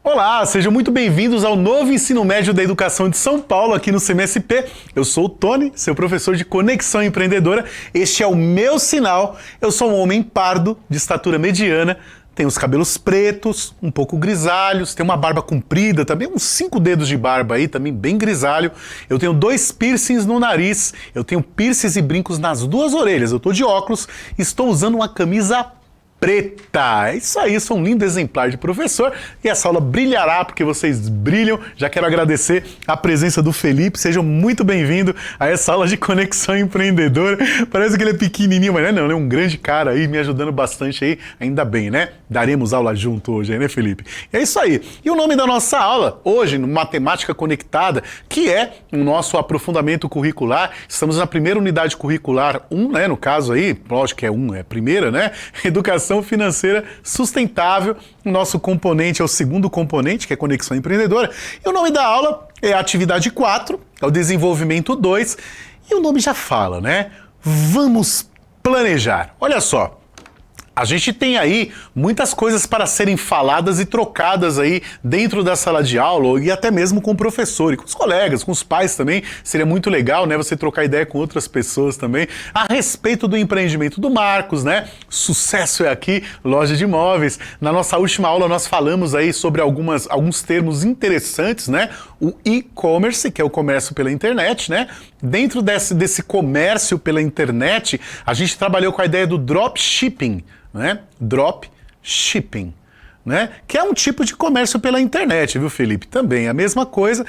Olá, sejam muito bem-vindos ao novo Ensino Médio da Educação de São Paulo aqui no CMSP. Eu sou o Tony, seu professor de Conexão Empreendedora. Este é o meu sinal. Eu sou um homem pardo, de estatura mediana, tenho os cabelos pretos, um pouco grisalhos, tenho uma barba comprida, também uns 5 dedos de barba aí, também bem grisalho. Eu tenho 2 piercings no nariz, eu tenho piercings e brincos nas 2 orelhas. Eu tô de óculos, estou usando uma camisa preta. É isso aí, sou um lindo exemplar de professor e essa aula brilhará porque vocês brilham. Já quero agradecer a presença do Felipe, sejam muito bem-vindos a essa aula de Conexão Empreendedora. Parece que ele é pequenininho, mas não, ele é um grande cara aí, me ajudando bastante aí, ainda bem, né? Daremos aula junto hoje, né, Felipe? É isso aí. E o nome da nossa aula, hoje, no Matemática Conectada, que é o nosso aprofundamento curricular. Estamos na primeira unidade curricular 1, né, no caso aí, lógico que é 1, é a primeira, né? Educação Financeira Sustentável. O nosso componente é o segundo componente, que é Conexão Empreendedora. E o nome da aula é Atividade 4, é o Desenvolvimento 2. E o nome já fala, né? Vamos planejar. Olha só. A gente tem aí muitas coisas para serem faladas e trocadas aí dentro da sala de aula e até mesmo com o professor e com os colegas, com os pais também. Seria muito legal, né, você trocar ideia com outras pessoas também a respeito do empreendimento do Marcos, né? Sucesso é aqui, loja de imóveis. Na nossa última aula nós falamos aí sobre alguns termos interessantes, né? O e-commerce, que é o comércio pela internet, né? Dentro desse comércio pela internet, a gente trabalhou com a ideia do dropshipping, né? Dropshipping, né? Que é um tipo de comércio pela internet, viu, Felipe? Também a mesma coisa,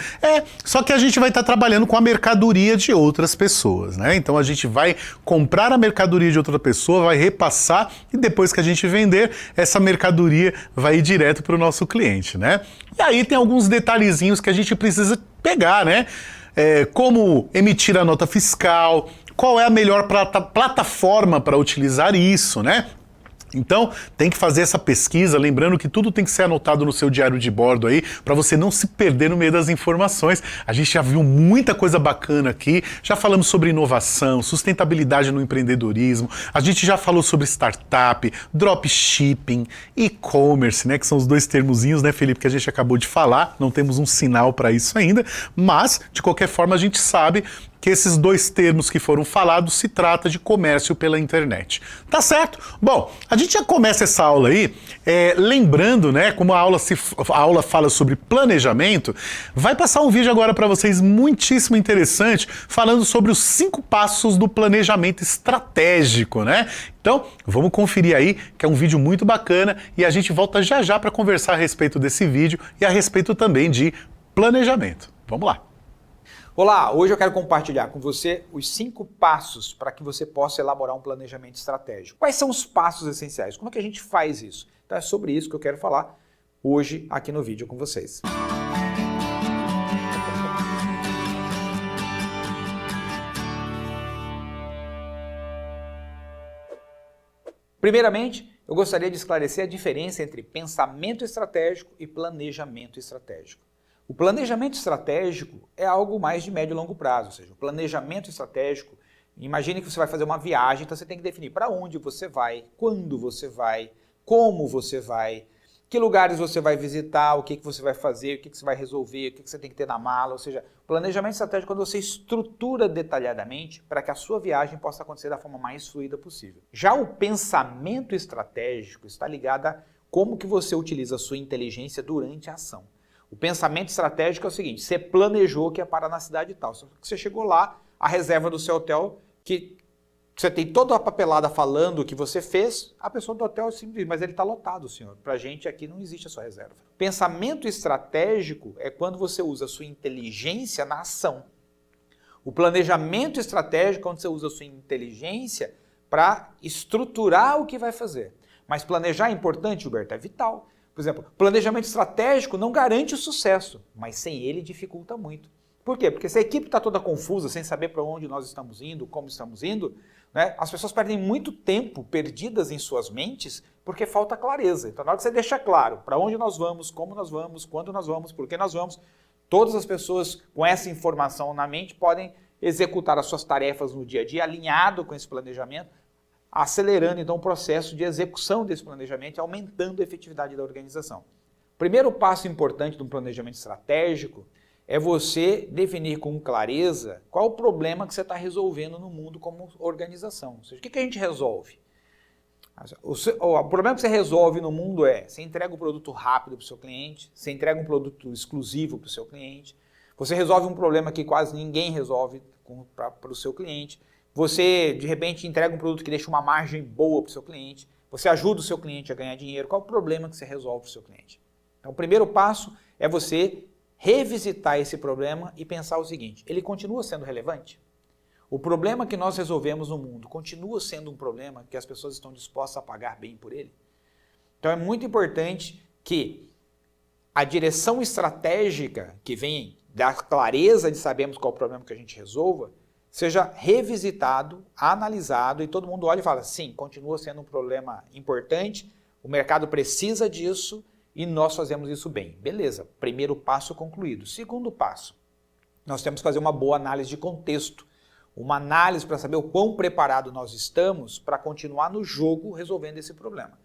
só que a gente vai estar trabalhando com a mercadoria de outras pessoas, né? Então a gente vai comprar a mercadoria de outra pessoa, vai repassar e depois que a gente vender, essa mercadoria vai ir direto para o nosso cliente, né? E aí tem alguns detalhezinhos que a gente precisa pegar, né? Como emitir a nota fiscal, qual é a melhor plataforma para utilizar isso, né? Então, tem que fazer essa pesquisa, lembrando que tudo tem que ser anotado no seu diário de bordo aí, para você não se perder no meio das informações. A gente já viu muita coisa bacana aqui, já falamos sobre inovação, sustentabilidade no empreendedorismo, a gente já falou sobre startup, dropshipping, e-commerce, né, que são os 2 termozinhos, né, Felipe, que a gente acabou de falar, não temos um sinal para isso ainda, mas, de qualquer forma, a gente sabe que esses 2 termos que foram falados se trata de comércio pela internet. Tá certo? Bom, a gente já começa essa aula aí, lembrando, né, como a aula fala sobre planejamento, vai passar um vídeo agora para vocês muitíssimo interessante, falando sobre os 5 passos do planejamento estratégico, né? Então, vamos conferir aí, que é um vídeo muito bacana, e a gente volta já já para conversar a respeito desse vídeo e a respeito também de planejamento. Vamos lá! Olá, hoje eu quero compartilhar com você os 5 passos para que você possa elaborar um planejamento estratégico. Quais são os passos essenciais? Como é que a gente faz isso? Então é sobre isso que eu quero falar hoje aqui no vídeo com vocês. Primeiramente, eu gostaria de esclarecer a diferença entre pensamento estratégico e planejamento estratégico. O planejamento estratégico é algo mais de médio e longo prazo, ou seja, o planejamento estratégico, imagine que você vai fazer uma viagem, então você tem que definir para onde você vai, quando você vai, como você vai, que lugares você vai visitar, o que você vai fazer, o que você vai resolver, o que você tem que ter na mala, ou seja, planejamento estratégico é quando você estrutura detalhadamente para que a sua viagem possa acontecer da forma mais fluida possível. Já o pensamento estratégico está ligado a como que você utiliza a sua inteligência durante a ação. O pensamento estratégico é o seguinte, você planejou que ia parar na cidade e tal, só que você chegou lá, a reserva do seu hotel, que você tem toda a papelada falando o que você fez, a pessoa do hotel simplesmente diz, mas ele está lotado, senhor, pra gente aqui não existe a sua reserva. Pensamento estratégico é quando você usa a sua inteligência na ação. O planejamento estratégico é quando você usa a sua inteligência para estruturar o que vai fazer. Mas planejar é importante, Gilberto, é vital. Por exemplo, planejamento estratégico não garante o sucesso, mas sem ele dificulta muito. Por quê? Porque se a equipe está toda confusa, sem saber para onde nós estamos indo, como estamos indo, né, as pessoas perdem muito tempo perdidas em suas mentes porque falta clareza. Então, na hora que você deixa claro para onde nós vamos, como nós vamos, quando nós vamos, por que nós vamos, todas as pessoas com essa informação na mente podem executar as suas tarefas no dia a dia alinhado com esse planejamento, acelerando então o processo de execução desse planejamento e aumentando a efetividade da organização. primeiro passo importante de um planejamento estratégico é você definir com clareza qual o problema que você está resolvendo no mundo como organização. Ou seja, o que a gente resolve? O problema que você resolve no mundo é, você entrega um produto rápido para o seu cliente, você entrega um produto exclusivo para o seu cliente, você resolve um problema que quase ninguém resolve para o seu cliente, você, de repente, entrega um produto que deixa uma margem boa para o seu cliente, você ajuda o seu cliente a ganhar dinheiro. Qual é o problema que você resolve para o seu cliente? Então, o primeiro passo é você revisitar esse problema e pensar o seguinte, ele continua sendo relevante? O problema que nós resolvemos no mundo continua sendo um problema que as pessoas estão dispostas a pagar bem por ele? Então é muito importante que a direção estratégica que vem da clareza de sabermos qual é o problema que a gente resolva, seja revisitado, analisado e todo mundo olha e fala, sim, continua sendo um problema importante, o mercado precisa disso, e nós fazemos isso bem. Beleza, primeiro passo concluído. Segundo passo, nós temos que fazer uma boa análise de contexto. Uma análise para saber o quão preparado nós estamos para continuar no jogo resolvendo esse problema.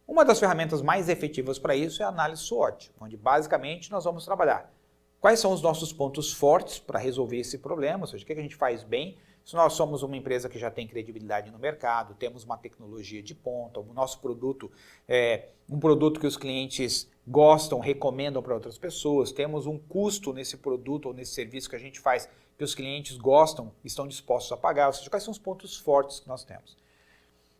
Uma das ferramentas mais efetivas para isso é a análise SWOT, onde basicamente nós vamos trabalhar quais são os nossos pontos fortes para resolver esse problema, ou seja, o que a gente faz bem. Se nós somos uma empresa que já tem credibilidade no mercado, temos uma tecnologia de ponta, o nosso produto é um produto que os clientes gostam, recomendam para outras pessoas, temos um custo nesse produto ou nesse serviço que a gente faz que os clientes gostam, estão dispostos a pagar, ou seja, quais são os pontos fortes que nós temos.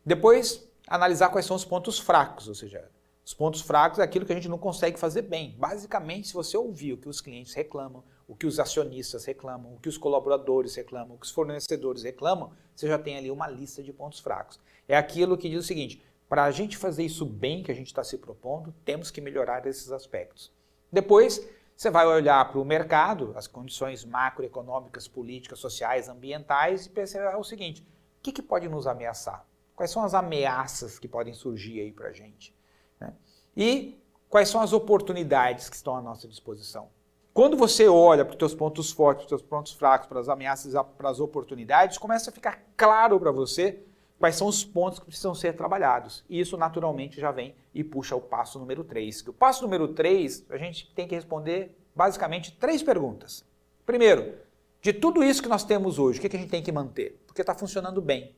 Depois, analisar quais são os pontos fracos, ou seja, os pontos fracos é aquilo que a gente não consegue fazer bem. Basicamente, se você ouvir o que os clientes reclamam, o que os acionistas reclamam, o que os colaboradores reclamam, o que os fornecedores reclamam, você já tem ali uma lista de pontos fracos. É aquilo que diz o seguinte, para a gente fazer isso bem que a gente está se propondo, temos que melhorar esses aspectos. Depois, você vai olhar para o mercado, as condições macroeconômicas, políticas, sociais, ambientais e pensar o seguinte, o que pode nos ameaçar? Quais são as ameaças que podem surgir aí para a gente? Né? E quais são as oportunidades que estão à nossa disposição? Quando você olha para os teus pontos fortes, para os teus pontos fracos, para as ameaças, para as oportunidades, começa a ficar claro para você quais são os pontos que precisam ser trabalhados. E isso naturalmente já vem e puxa o passo número 3. O passo número 3, a gente tem que responder basicamente 3 perguntas. Primeiro, de tudo isso que nós temos hoje, o que a gente tem que manter? Porque está funcionando bem.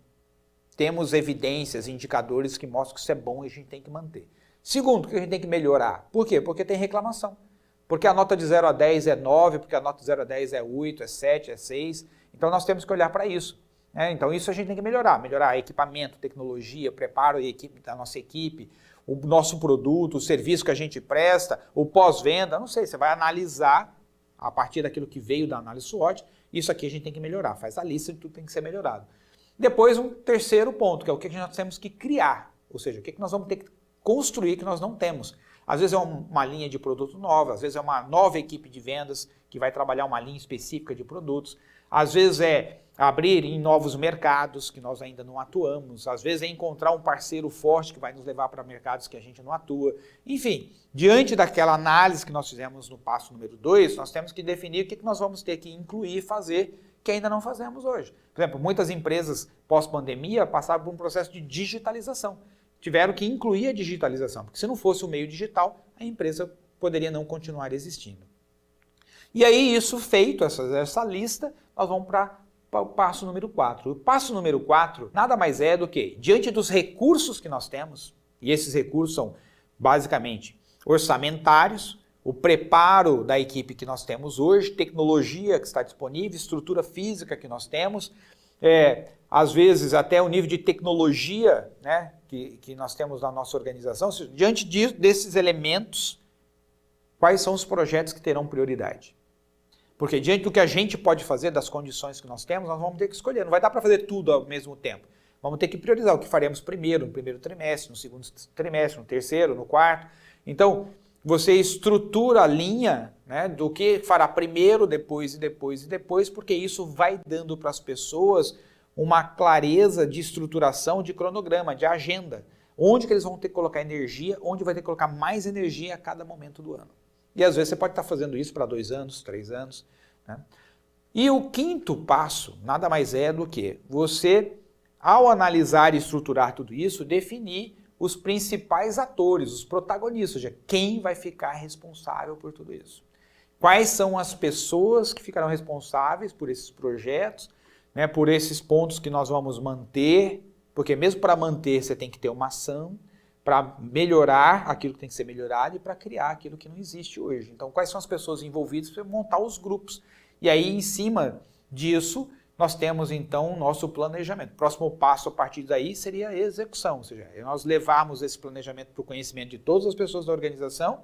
Temos evidências, indicadores que mostram que isso é bom e a gente tem que manter. Segundo, o que a gente tem que melhorar? Por quê? Porque tem reclamação. Porque a nota de 0 a 10 é 9, porque a nota de 0 a 10 é 8, é 7, é 6. Então nós temos que olhar para isso. Então isso a gente tem que melhorar. Melhorar equipamento, tecnologia, preparo da nossa equipe, o nosso produto, o serviço que a gente presta, o pós-venda, não sei, você vai analisar a partir daquilo que veio da análise SWOT, isso aqui a gente tem que melhorar. Faz a lista de tudo que tem que ser melhorado. Depois um terceiro ponto, que é o que nós temos que criar. Ou seja, o que nós vamos ter que construir que nós não temos. Às vezes é uma linha de produto nova, às vezes é uma nova equipe de vendas que vai trabalhar uma linha específica de produtos, às vezes é abrir em novos mercados que nós ainda não atuamos, às vezes é encontrar um parceiro forte que vai nos levar para mercados que a gente não atua. Enfim, diante daquela análise que nós fizemos no passo número 2, nós temos que definir o que nós vamos ter que incluir e fazer que ainda não fazemos hoje. Por exemplo, muitas empresas pós-pandemia passaram por um processo de digitalização. Tiveram que incluir a digitalização, porque se não fosse o meio digital, a empresa poderia não continuar existindo. E aí, isso feito, essa lista, nós vamos para o passo número 4. O passo número 4 nada mais é do que, diante dos recursos que nós temos, e esses recursos são basicamente orçamentários, o preparo da equipe que nós temos hoje, tecnologia que está disponível, estrutura física que nós temos, às vezes até o nível de tecnologia, né, que nós temos na nossa organização. Diante desses elementos, quais são os projetos que terão prioridade? Porque diante do que a gente pode fazer, das condições que nós temos, nós vamos ter que escolher. Não vai dar para fazer tudo ao mesmo tempo. Vamos ter que priorizar o que faremos primeiro, no primeiro trimestre, no segundo trimestre, no terceiro, no quarto. Então, você estrutura a linha, né, do que fará primeiro, depois e depois e depois, porque isso vai dando para as pessoas uma clareza de estruturação, de cronograma, de agenda. Onde que eles vão ter que colocar energia, onde vai ter que colocar mais energia a cada momento do ano. E às vezes você pode estar fazendo isso para 2 anos, 3 anos. Né? E o quinto passo nada mais é do que você, ao analisar e estruturar tudo isso, definir os principais atores, os protagonistas, ou seja, quem vai ficar responsável por tudo isso. Quais são as pessoas que ficarão responsáveis por esses projetos, né, por esses pontos que nós vamos manter, porque mesmo para manter você tem que ter uma ação, para melhorar aquilo que tem que ser melhorado e para criar aquilo que não existe hoje. Então, quais são as pessoas envolvidas para montar os grupos? E aí, em cima disso, nós temos, então, o nosso planejamento. O próximo passo, a partir daí, seria a execução, ou seja, nós levarmos esse planejamento para o conhecimento de todas as pessoas da organização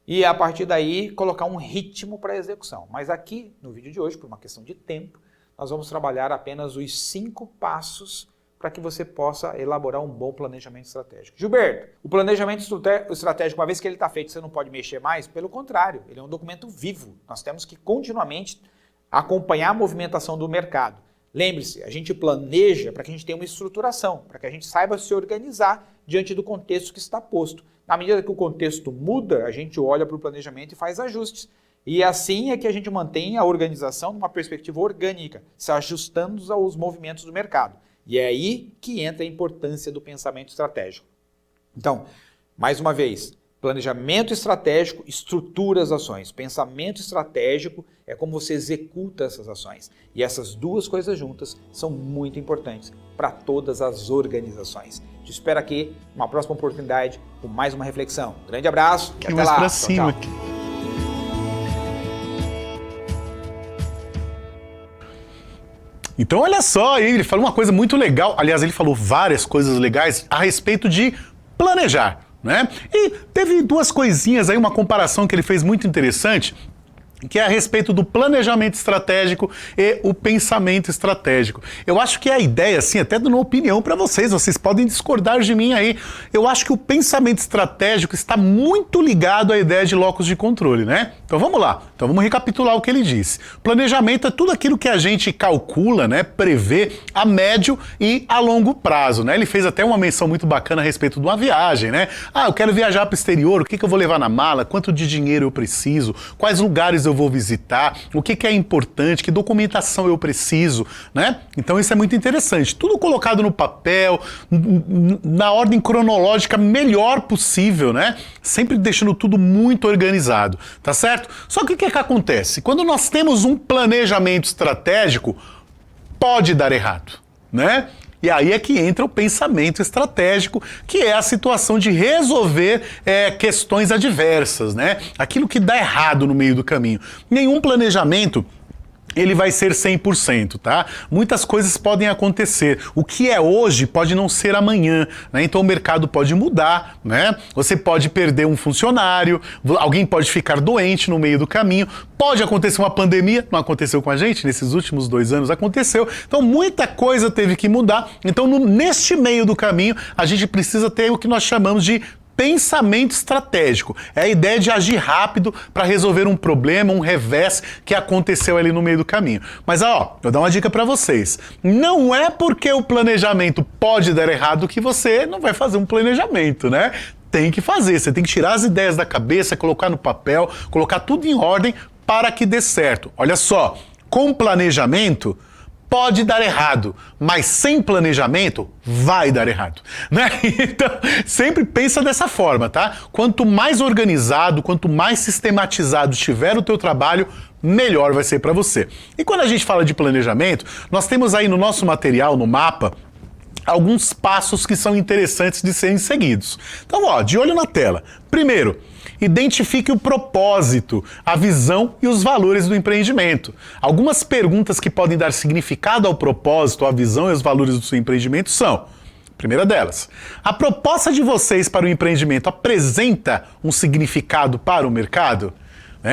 e, a partir daí, colocar um ritmo para a execução. Mas aqui, no vídeo de hoje, por uma questão de tempo, nós vamos trabalhar apenas os 5 passos para que você possa elaborar um bom planejamento estratégico. Gilberto, o planejamento estratégico, uma vez que ele está feito, você não pode mexer mais? Pelo contrário, ele é um documento vivo. Nós temos que continuamente acompanhar a movimentação do mercado. Lembre-se, a gente planeja para que a gente tenha uma estruturação, para que a gente saiba se organizar diante do contexto que está posto. Na medida que o contexto muda, a gente olha para o planejamento e faz ajustes. E assim é que a gente mantém a organização numa perspectiva orgânica, se ajustando aos movimentos do mercado. E é aí que entra a importância do pensamento estratégico. Então, mais uma vez, planejamento estratégico estrutura as ações. Pensamento estratégico é como você executa essas ações. E essas duas coisas juntas são muito importantes para todas as organizações. Te espero aqui numa próxima oportunidade com mais uma reflexão. Grande abraço e até lá. Pra cima. Tchau, tchau. Então olha só, ele falou uma coisa muito legal, aliás, ele falou várias coisas legais a respeito de planejar, né? E teve 2 coisinhas aí, uma comparação que ele fez muito interessante, que é a respeito do planejamento estratégico e o pensamento estratégico. Eu acho que a ideia, assim, até dando uma opinião para vocês podem discordar de mim aí. Eu acho que o pensamento estratégico está muito ligado à ideia de locus de controle, né? Então vamos lá, então vamos recapitular o que ele disse. Planejamento é tudo aquilo que a gente calcula, né, prevê a médio e a longo prazo, né? Ele fez até uma menção muito bacana a respeito de uma viagem, né? Ah, eu quero viajar para o exterior, o que eu vou levar na mala, quanto de dinheiro eu preciso, quais lugares eu vou visitar, o que é importante, que documentação eu preciso, né? Então isso é muito interessante. Tudo colocado no papel, na ordem cronológica melhor possível, né? Sempre deixando tudo muito organizado, tá certo? Só que o que acontece? Quando nós temos um planejamento estratégico, pode dar errado, né? E aí é que entra o pensamento estratégico, que é a situação de resolver questões adversas, né? Aquilo que dá errado no meio do caminho. Nenhum planejamento ele vai ser 100%, tá? Muitas coisas podem acontecer. O que é hoje pode não ser amanhã, né? Então o mercado pode mudar, né? Você pode perder um funcionário, alguém pode ficar doente no meio do caminho, pode acontecer uma pandemia, não aconteceu com a gente, nesses últimos 2 anos aconteceu. Então muita coisa teve que mudar. Então neste meio do caminho, a gente precisa ter o que nós chamamos de pensamento estratégico. É a ideia de agir rápido para resolver um problema, um revés que aconteceu ali no meio do caminho. Mas ó, vou dar uma dica para vocês. Não é porque o planejamento pode dar errado que você não vai fazer um planejamento, né? Tem que fazer, você tem que tirar as ideias da cabeça, colocar no papel, colocar tudo em ordem para que dê certo. Olha só, com planejamento pode dar errado, mas sem planejamento vai dar errado, né? Então, sempre pensa dessa forma, tá? Quanto mais organizado, quanto mais sistematizado estiver o teu trabalho, melhor vai ser para você. E quando a gente fala de planejamento, nós temos aí no nosso material, no mapa, alguns passos que são interessantes de serem seguidos. Então, ó, de olho na tela. Primeiro, identifique o propósito, a visão e os valores do empreendimento. Algumas perguntas que podem dar significado ao propósito, à visão e aos valores do seu empreendimento são: primeira delas, a proposta de vocês para o empreendimento apresenta um significado para o mercado?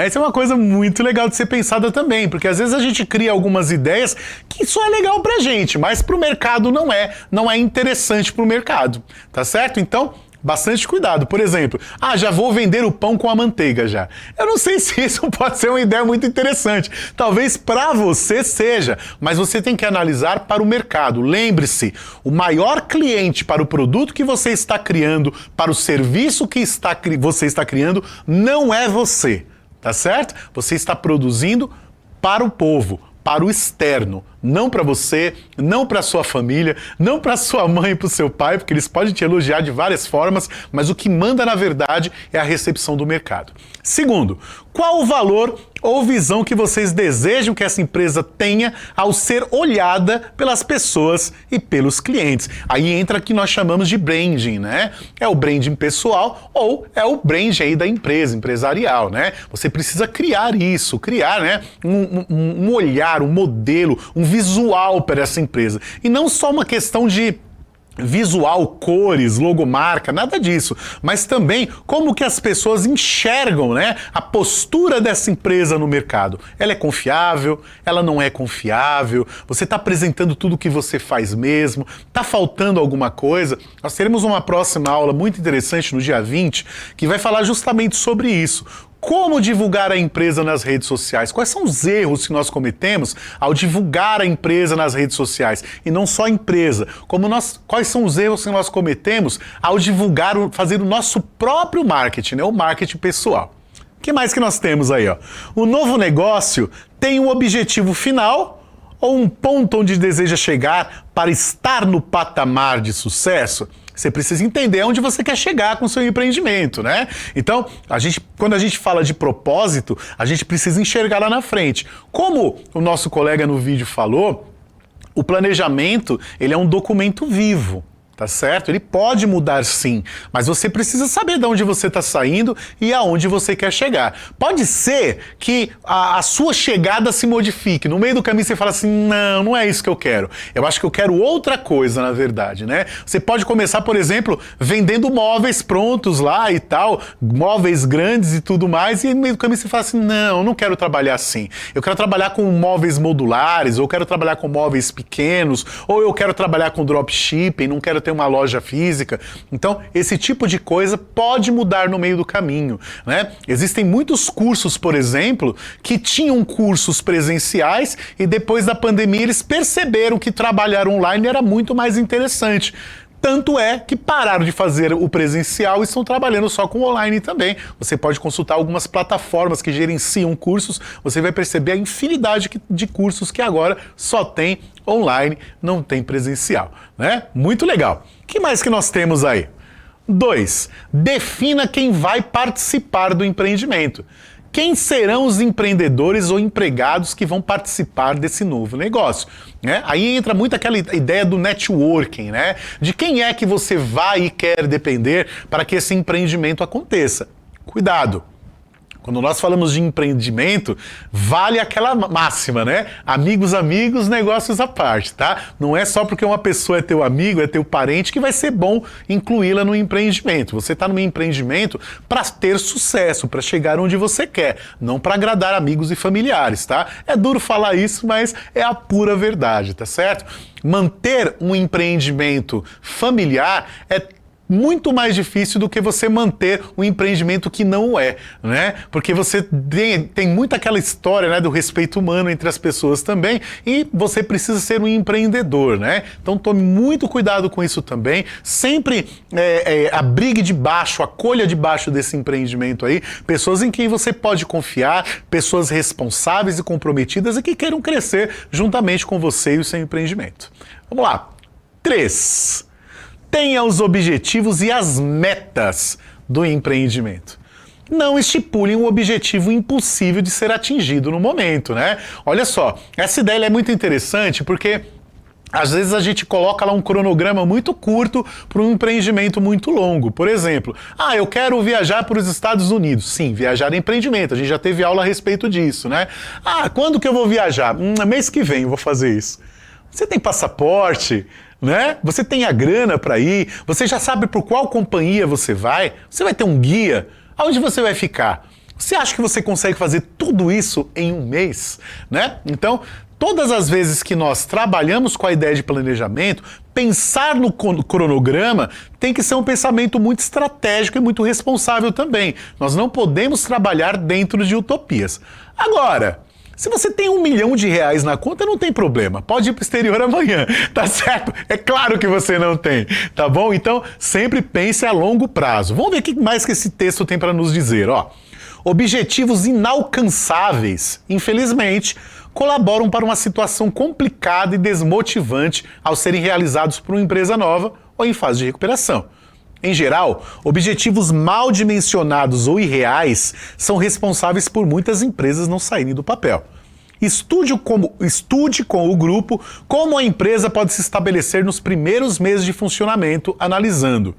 Isso é uma coisa muito legal de ser pensada também, porque às vezes a gente cria algumas ideias que só é legal pra gente, mas pro mercado não é interessante pro mercado, tá certo? Então, bastante cuidado. Por exemplo, já vou vender o pão com a manteiga já. Eu não sei se isso pode ser uma ideia muito interessante. Talvez para você seja, mas você tem que analisar para o mercado. Lembre-se, o maior cliente para o produto que você está criando, para o serviço que você está criando, não é você. Tá certo? Você está produzindo para o povo, para o externo, não para você, não para sua família, não para sua mãe e para o seu pai, porque eles podem te elogiar de várias formas, mas o que manda na verdade é a recepção do mercado. Segundo, qual o valor ou visão que vocês desejam que essa empresa tenha ao ser olhada pelas pessoas e pelos clientes? Aí entra o que nós chamamos de branding, né? É o branding pessoal ou é o branding aí da empresa, empresarial, né? Você precisa criar isso, criar, né, um olhar, um modelo, um visual para essa empresa. E não só uma questão de visual, cores, logomarca, nada disso, mas também como que as pessoas enxergam, né, a postura dessa empresa no mercado. Ela é confiável? Ela não é confiável? Você está apresentando tudo o que você faz mesmo? Está faltando alguma coisa? Nós teremos uma próxima aula muito interessante no dia 20, que vai falar justamente sobre isso. Como divulgar a empresa nas redes sociais? Quais são os erros que nós cometemos ao divulgar a empresa nas redes sociais? E não só a empresa, quais são os erros que nós cometemos ao divulgar, fazer o nosso próprio marketing, né? O marketing pessoal. O que mais que nós temos aí, ó? O novo negócio tem um objetivo final ou um ponto onde deseja chegar para estar no patamar de sucesso? Você precisa entender onde você quer chegar com o seu empreendimento, né? Então, quando a gente fala de propósito, a gente precisa enxergar lá na frente. Como o nosso colega no vídeo falou, o planejamento, ele é um documento vivo. Tá certo? Ele pode mudar sim, mas você precisa saber de onde você está saindo e aonde você quer chegar. Pode ser que a sua chegada se modifique. No meio do caminho você fala assim, não é isso que eu quero. Eu acho que eu quero outra coisa, na verdade, né? Você pode começar, por exemplo, vendendo móveis prontos lá e tal, móveis grandes e tudo mais, e no meio do caminho você fala assim, não quero trabalhar assim. Eu quero trabalhar com móveis modulares, ou eu quero trabalhar com móveis pequenos, ou eu quero trabalhar com dropshipping, não quero ter uma loja física. Então, esse tipo de coisa pode mudar no meio do caminho, né? Existem muitos cursos, por exemplo, que tinham cursos presenciais e depois da pandemia eles perceberam que trabalhar online era muito mais interessante. Tanto é que pararam de fazer o presencial e estão trabalhando só com online também. Você pode consultar algumas plataformas que gerenciam cursos, você vai perceber a infinidade de cursos que agora só tem online, não tem presencial, né? Muito legal. O que mais que nós temos aí? 2. Defina quem vai participar do empreendimento. Quem serão os empreendedores ou empregados que vão participar desse novo negócio? Né? Aí entra muito aquela ideia do networking, né? De quem é que você vai e quer depender para que esse empreendimento aconteça. Cuidado! Quando nós falamos de empreendimento, vale aquela máxima, né? Amigos, negócios à parte, tá? Não é só porque uma pessoa é teu amigo, é teu parente, que vai ser bom incluí-la no empreendimento. Você está no empreendimento para ter sucesso, para chegar onde você quer, não para agradar amigos e familiares, tá? É duro falar isso, mas é a pura verdade, tá certo? Manter um empreendimento familiar é muito mais difícil do que você manter um empreendimento que não é, né? Porque você tem muito aquela história, né, do respeito humano entre as pessoas também, e você precisa ser um empreendedor, né? Então tome muito cuidado com isso também. Sempre abrigue debaixo, acolha debaixo desse empreendimento aí, pessoas em quem você pode confiar, pessoas responsáveis e comprometidas e que queiram crescer juntamente com você e o seu empreendimento. Vamos lá. 3. Tenha os objetivos e as metas do empreendimento. Não estipule um objetivo impossível de ser atingido no momento, né? Olha só, essa ideia é muito interessante porque às vezes a gente coloca lá um cronograma muito curto para um empreendimento muito longo. Por exemplo, eu quero viajar para os Estados Unidos. Sim, viajar é empreendimento, a gente já teve aula a respeito disso, né? Quando que eu vou viajar? Mês que vem eu vou fazer isso. Você tem passaporte? Né? Você tem a grana para ir, você já sabe por qual companhia você vai ter um guia, aonde você vai ficar? Você acha que você consegue fazer tudo isso em um mês? Né? Então, todas as vezes que nós trabalhamos com a ideia de planejamento, pensar no cronograma tem que ser um pensamento muito estratégico e muito responsável também. Nós não podemos trabalhar dentro de utopias. Agora, se você tem R$1 milhão na conta, não tem problema. Pode ir para o exterior amanhã, tá certo? É claro que você não tem, tá bom? Então, sempre pense a longo prazo. Vamos ver o que mais que esse texto tem para nos dizer, ó. Objetivos inalcançáveis, infelizmente, colaboram para uma situação complicada e desmotivante ao serem realizados por uma empresa nova ou em fase de recuperação. Em geral, objetivos mal dimensionados ou irreais são responsáveis por muitas empresas não saírem do papel. Estude com o grupo como a empresa pode se estabelecer nos primeiros meses de funcionamento, analisando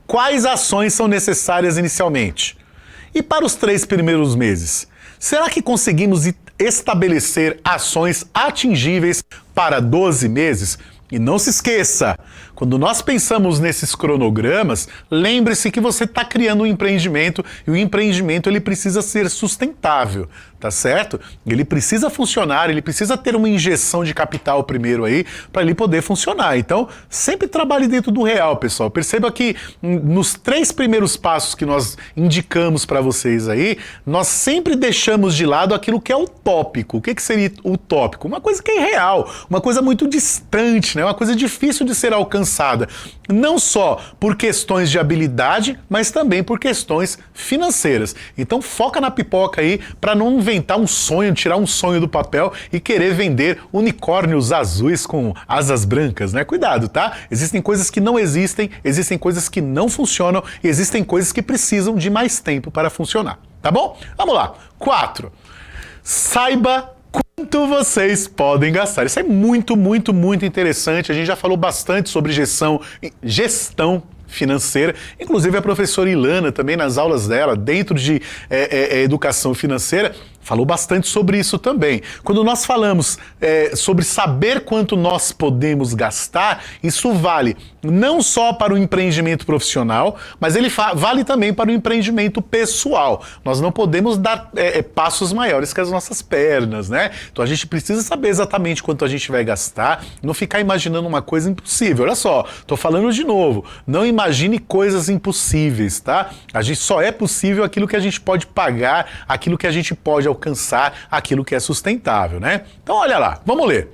quais ações são necessárias inicialmente. E para os 3 primeiros meses, será que conseguimos estabelecer ações atingíveis para 12 meses? E não se esqueça, quando nós pensamos nesses cronogramas, lembre-se que você está criando um empreendimento e o empreendimento ele precisa ser sustentável, tá certo? Ele precisa funcionar, ele precisa ter uma injeção de capital primeiro aí para ele poder funcionar. Então, sempre trabalhe dentro do real, pessoal. Perceba que nos 3 primeiros passos que nós indicamos para vocês aí, nós sempre deixamos de lado aquilo que é utópico. O que seria utópico? Uma coisa que é irreal, uma coisa muito distante, né? Uma coisa difícil de ser alcançada. Não só por questões de habilidade, mas também por questões financeiras. Então, foca na pipoca aí para não inventar um sonho, tirar um sonho do papel e querer vender unicórnios azuis com asas brancas, né? Cuidado, tá? Existem coisas que não existem coisas que não funcionam e existem coisas que precisam de mais tempo para funcionar, tá bom? Vamos lá. 4. Saiba quanto vocês podem gastar. Isso é muito, muito, muito interessante. A gente já falou bastante sobre gestão financeira. Inclusive a professora Ilana também nas aulas dela, dentro de educação financeira, falou bastante sobre isso também. Quando nós falamos sobre saber quanto nós podemos gastar, isso vale não só para o empreendimento profissional, mas ele vale também para o empreendimento pessoal. Nós não podemos dar passos maiores que as nossas pernas, né? Então a gente precisa saber exatamente quanto a gente vai gastar, não ficar imaginando uma coisa impossível. Olha só, tô falando de novo, não imagine coisas impossíveis, tá? A gente só é possível aquilo que a gente pode pagar, aquilo que a gente pode alcançar, aquilo que é sustentável, né? Então olha lá, vamos ler.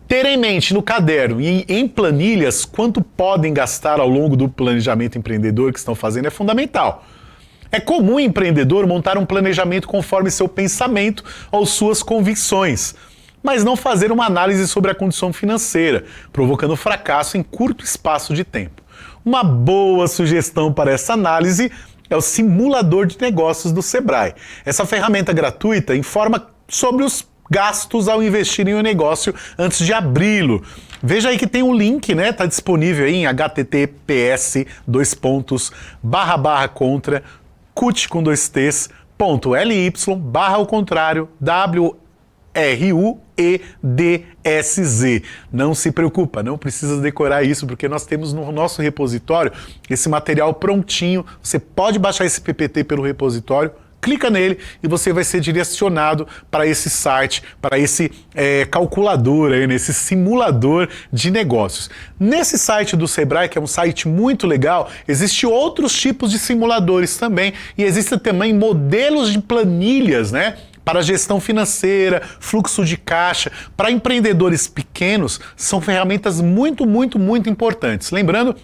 Ter em mente no caderno e em planilhas quanto podem gastar ao longo do planejamento empreendedor que estão fazendo é fundamental. É comum o empreendedor montar um planejamento conforme seu pensamento ou suas convicções, mas não fazer uma análise sobre a condição financeira, provocando fracasso em curto espaço de tempo. Uma boa sugestão para essa análise é o simulador de negócios do Sebrae. Essa ferramenta gratuita informa sobre os gastos ao investir em um negócio antes de abri-lo. Veja aí que tem um link, né? Tá disponível aí em https://contra cut com 2 t's .ly/ao-contrário WRUEDSZ. Não se preocupa, não precisa decorar isso, porque nós temos no nosso repositório esse material prontinho. Você pode baixar esse PPT pelo repositório, clica nele e você vai ser direcionado para esse site, para esse calculador, aí, nesse simulador de negócios. Nesse site do Sebrae, que é um site muito legal, existem outros tipos de simuladores também e existem também modelos de planilhas, né? Para gestão financeira, fluxo de caixa, para empreendedores pequenos, são ferramentas muito, muito, muito importantes. Lembrando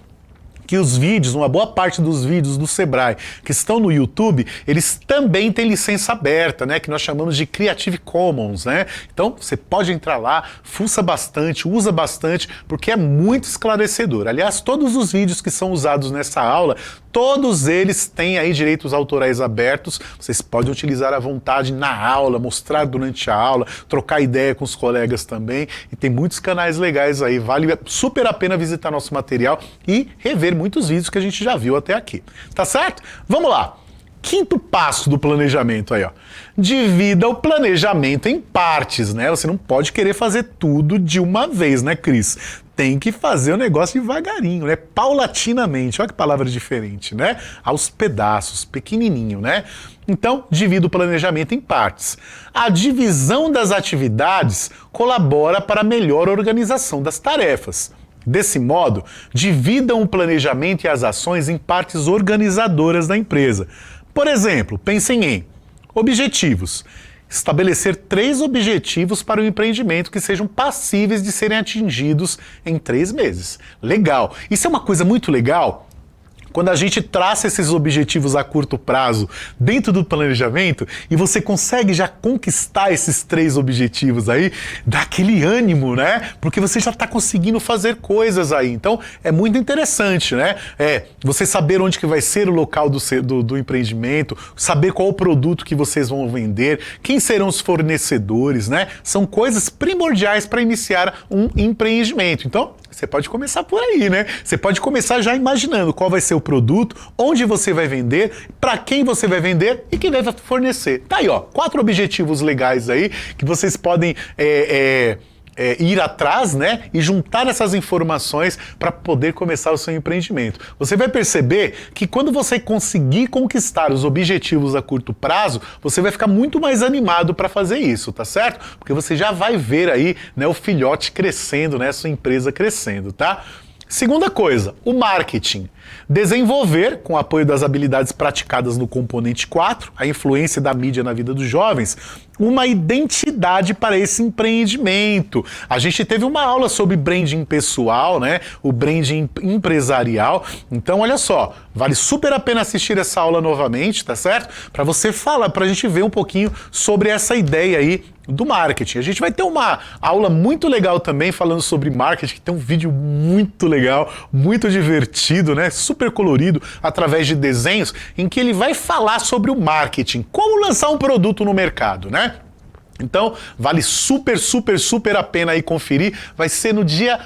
que os vídeos, uma boa parte dos vídeos do Sebrae que estão no YouTube, eles também têm licença aberta, né, que nós chamamos de Creative Commons, né? Então, você pode entrar lá, fuça bastante, usa bastante, porque é muito esclarecedor. Aliás, todos os vídeos que são usados nessa aula, todos eles têm aí direitos autorais abertos, vocês podem utilizar à vontade na aula, mostrar durante a aula, trocar ideia com os colegas também, e tem muitos canais legais aí, vale super a pena visitar nosso material e rever muitos vídeos que a gente já viu até aqui. Tá certo? Vamos lá! 5º passo do planejamento aí, ó. Divida o planejamento em partes, né? Você não pode querer fazer tudo de uma vez, né, Cris? Tem que fazer o negócio devagarinho, né? Paulatinamente. Olha que palavra diferente, né? Aos pedaços, pequenininho, né? Então, divida o planejamento em partes. A divisão das atividades colabora para a melhor organização das tarefas. Desse modo, dividam o planejamento e as ações em partes organizadoras da empresa. Por exemplo, pensem em objetivos. Estabelecer 3 objetivos para o empreendimento que sejam passíveis de serem atingidos em 3 meses. Legal. Isso é uma coisa muito legal quando a gente traça esses objetivos a curto prazo dentro do planejamento e você consegue já conquistar esses 3 objetivos aí, dá aquele ânimo, né? Porque você já está conseguindo fazer coisas aí. Então, é muito interessante, né? Você saber onde que vai ser o local do empreendimento, saber qual o produto que vocês vão vender, quem serão os fornecedores, né? São coisas primordiais para iniciar um empreendimento. Então, você pode começar por aí, né? Você pode começar já imaginando qual vai ser o produto, onde você vai vender, para quem você vai vender e quem vai fornecer. Tá aí, ó, 4 objetivos legais aí que vocês podem ir atrás, né, e juntar essas informações para poder começar o seu empreendimento. Você vai perceber que quando você conseguir conquistar os objetivos a curto prazo, você vai ficar muito mais animado para fazer isso, tá certo? Porque você já vai ver aí, né, o filhote crescendo, né, a sua empresa crescendo, tá? Segunda coisa, o marketing. Desenvolver, com o apoio das habilidades praticadas no componente 4, a influência da mídia na vida dos jovens, uma identidade para esse empreendimento. A gente teve uma aula sobre branding pessoal, né? O branding empresarial. Então, olha só, vale super a pena assistir essa aula novamente, tá certo? Para você falar, para a gente ver um pouquinho sobre essa ideia aí do marketing. A gente vai ter uma aula muito legal também falando sobre marketing, que tem um vídeo muito legal, muito divertido, né? Super colorido, através de desenhos, em que ele vai falar sobre o marketing, como lançar um produto no mercado, né? Então, vale super, super, super a pena aí conferir. Vai ser no dia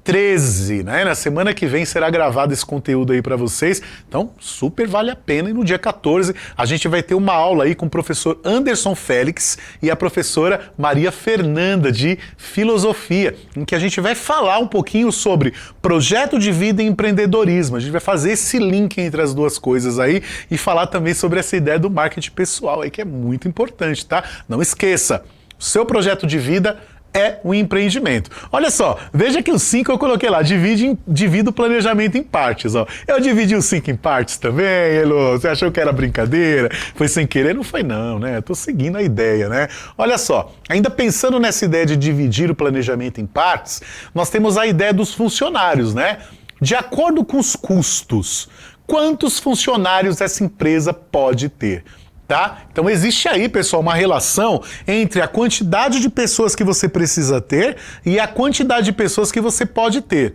13, né? Na semana que vem será gravado esse conteúdo aí para vocês. Então, super vale a pena. E no dia 14, a gente vai ter uma aula aí com o professor Anderson Félix e a professora Maria Fernanda, de Filosofia, em que a gente vai falar um pouquinho sobre projeto de vida e empreendedorismo. A gente vai fazer esse link entre as duas coisas aí e falar também sobre essa ideia do marketing pessoal aí, que é muito importante, tá? Não esqueça, o seu projeto de vida é um empreendimento. Olha só, veja que os 5 eu coloquei lá, divido o planejamento em partes, ó. Eu dividi os 5 em partes também, Elô, você achou que era brincadeira? Foi sem querer? Não foi não, né? Eu tô seguindo a ideia, né? Olha só, ainda pensando nessa ideia de dividir o planejamento em partes, nós temos a ideia dos funcionários, né? De acordo com os custos, quantos funcionários essa empresa pode ter? Tá? Então existe aí, pessoal, uma relação entre a quantidade de pessoas que você precisa ter e a quantidade de pessoas que você pode ter.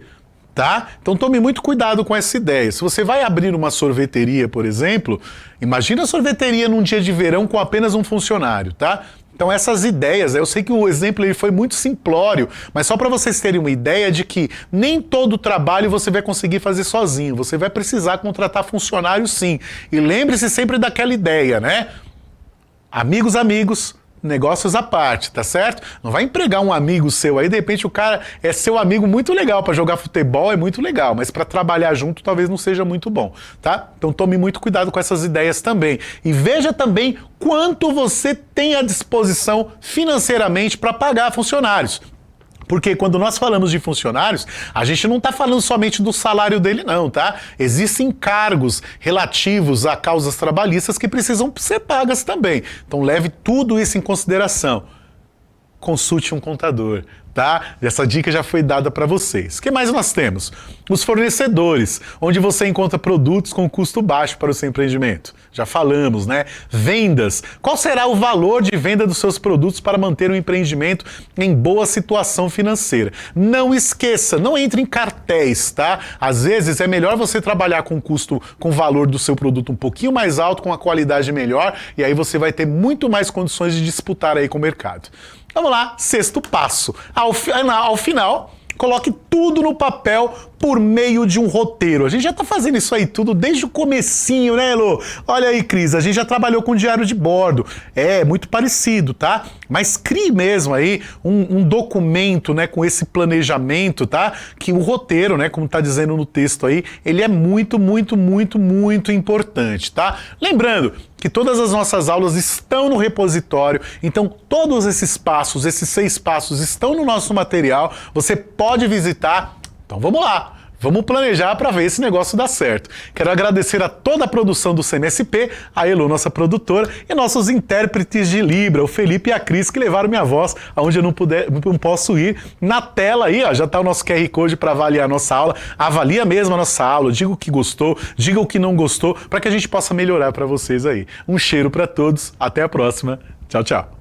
Tá? Então tome muito cuidado com essa ideia. Se você vai abrir uma sorveteria, por exemplo, imagina a sorveteria num dia de verão com apenas um funcionário, tá? Então essas ideias, eu sei que o exemplo ele foi muito simplório, mas só para vocês terem uma ideia de que nem todo trabalho você vai conseguir fazer sozinho, você vai precisar contratar funcionários sim. E lembre-se sempre daquela ideia, né? Amigos, negócios à parte, tá certo? Não vai empregar um amigo seu aí, de repente o cara é seu amigo muito legal, para jogar futebol é muito legal, mas para trabalhar junto talvez não seja muito bom, tá? Então tome muito cuidado com essas ideias também. E veja também quanto você tem à disposição financeiramente para pagar funcionários. Porque quando nós falamos de funcionários, a gente não está falando somente do salário dele não, tá? Existem cargos relativos a causas trabalhistas que precisam ser pagas também. Então leve tudo isso em consideração. Consulte um contador, tá? Essa dica já foi dada para vocês. O que mais nós temos? Os fornecedores, onde você encontra produtos com custo baixo para o seu empreendimento. Já falamos, né? Vendas. Qual será o valor de venda dos seus produtos para manter o empreendimento em boa situação financeira? Não esqueça, não entre em cartéis, tá? Às vezes é melhor você trabalhar com custo, com o valor do seu produto um pouquinho mais alto, com a qualidade melhor, e aí você vai ter muito mais condições de disputar aí com o mercado. Vamos lá, 6º passo. Ao final, coloque tudo no papel por meio de um roteiro. A gente já tá fazendo isso aí tudo desde o comecinho, né, Elô? Olha aí, Cris, a gente já trabalhou com diário de bordo. É muito parecido, tá? Mas crie mesmo aí um documento, né, com esse planejamento, tá? Que o roteiro, né, como tá dizendo no texto aí, ele é muito, muito, muito, muito importante, tá? Lembrando que todas as nossas aulas estão no repositório, então todos esses passos, esses 6 passos estão no nosso material, você pode visitar. Então vamos lá, Vamos planejar para ver esse negócio dar certo. Quero agradecer a toda a produção do CMSP, a Elo, nossa produtora, e nossos intérpretes de Libra, o Felipe e a Cris, que levaram minha voz aonde eu não posso ir. Na tela aí, ó, já está o nosso QR Code para avaliar a nossa aula. Avalia mesmo a nossa aula, diga o que gostou, diga o que não gostou, para que a gente possa melhorar para vocês aí. Um cheiro para todos, até a próxima. Tchau, tchau.